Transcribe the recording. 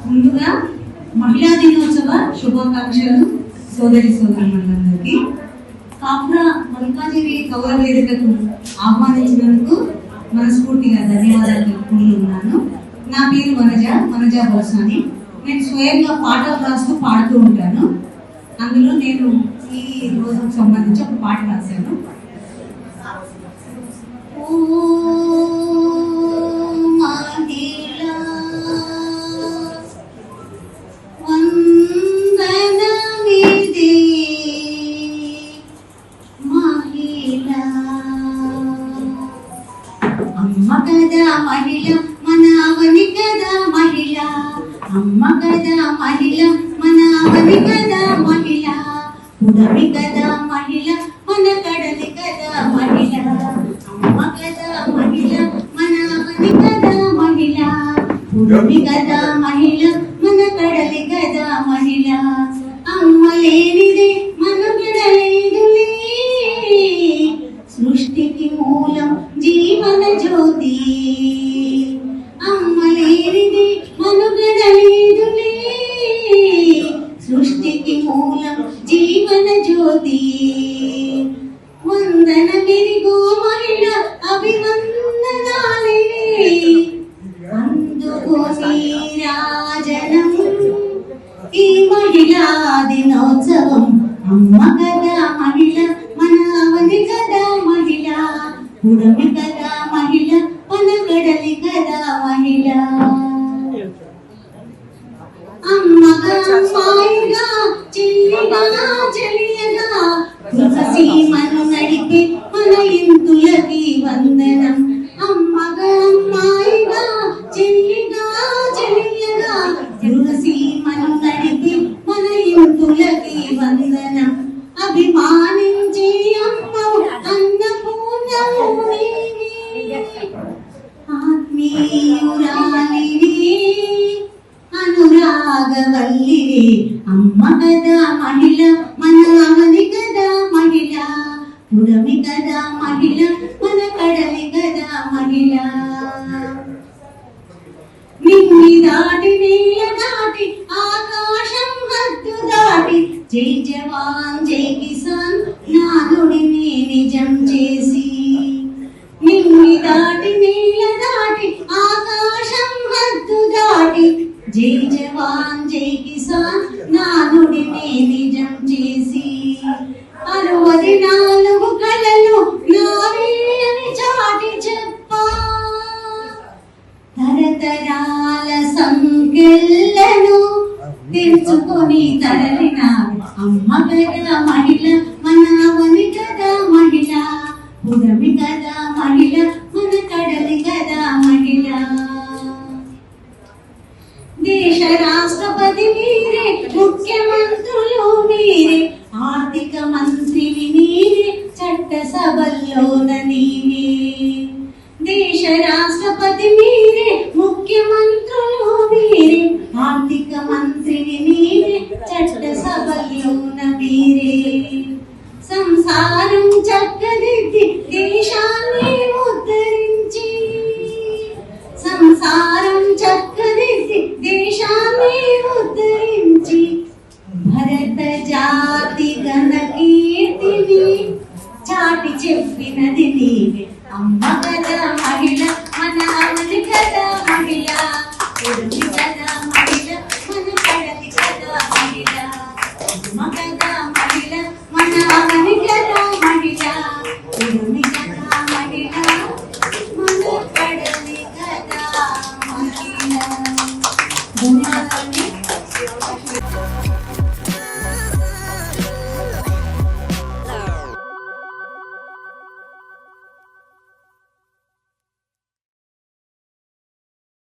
ముందుగా మహిళా దినోత్సవ శుభాకాంక్షలు సోదరి సోదరులందరికీ. కాపురా మల్కాజిగిరి కౌల వేదికకు ఆహ్వానించినందుకు మనస్ఫూర్తిగా ధన్యవాదాలు తెలుపుకుంటున్నాను. నా పేరు వనజ బోసాని. నేను స్వయంగా పాటలు రాస్తూ పాడుతూ ఉంటాను. అందులో నేను ఈ రోజుకు సంబంధించి ఒక పాట రాశాను. అమ్మ కదా మహిళ మన అవని కదా మహిళ, అమ్మ కదా మహిళ మన అవని కదా మహిళ, పుడమి కదా మహిళ మన కడలి కదా మహిళ, అమ్మ కదా మహిళ మన అవని కదా మహిళ, పుడమి కదా మహిళ మన కడలి కదా మహిళ. అమ్మ లేనిదే మనుగడ లేదులే, సృష్టికి మూలం జీవన జ్యోతి. అమ్మ లేనిది మనుగడ లేదులే, సృష్టికి మూలం జీవన జ్యోతి. వందన గిరిగో మహిళ అభివందనాలే, అందుకో నీరాజనం ఈ మహిళా దినోత్సవం. అమ్మ కదా మహిళ మన అవని కదా మహిళ, పుడమి కదా మహిళ మన కడలి కదా మహిళ. అమ్మగా అమ్మాయిగా చెల్లిగా చెలియగా సీమను నడిపే మన ఇంతులకి వందనం. అమ్మగా అమ్మాయిగా చెల్లిగా చెలియగా సీమను నడిపే మన ఇంతులకి వందనం. అభిమానించే అమ్మ అన్నపూర్ణము నీవే, ఆత్మీయురాలివే అనురాగవల్లివే. అమ్మ కదా మహిళ మన అవని కదా మహిళ, పుడమి కదా మహిళ మన కడలి కదా మహిళ. నిన్ని దాటి నీళ్ళ దాటి ఆకాశం హద్దు దాటి, జై జవాన్ జై కిసాన్ నానుడిని నిజం చేసి. నిన్ని దాటి నీళ్ళ దాటి ఆకాశం హద్దు దాటి, జై జవాన్ జై కిసాన్ నానుడిని నిజం చేసి. 64 కళలు నావే అని చాటి చెప్పా, తరతరాల సంఖ్యలను తెరుచుకొని తరలిన అమ్మ కదా మహిళ మన అవని కదా మహిళ, పుడమి కదా మహిళ మన కడలి కదా మహిళ. దేశ రాష్ట్రపతి మీరే, ముఖ్యమంత్రులు మీరే, ఆర్థిక మంత్రివి నీవే, చట్టసభల్లోన నీవే. దేశ రాష్ట్రపతి మీరే, ముఖ్యమంత్రులు మీరే, ఆర్థిక మంత్రివి నీవే, చట్టసభల్లోన మీరే. సంసారం చక్కదిద్ది దేశాన్ని ఉద్ధరించి, సంసారం చక్కదిద్ది దేశాన్ని ఉద్ధరించి, భరత జాతి ఘన కీర్తిని చాటి చెప్పినది నీవే. అమ్మ కదా మహిళ మన అవని కదా మహిళ, పుడమి కదా మహిళ మన కడలి కదా మహిళ, అమ్మ కదా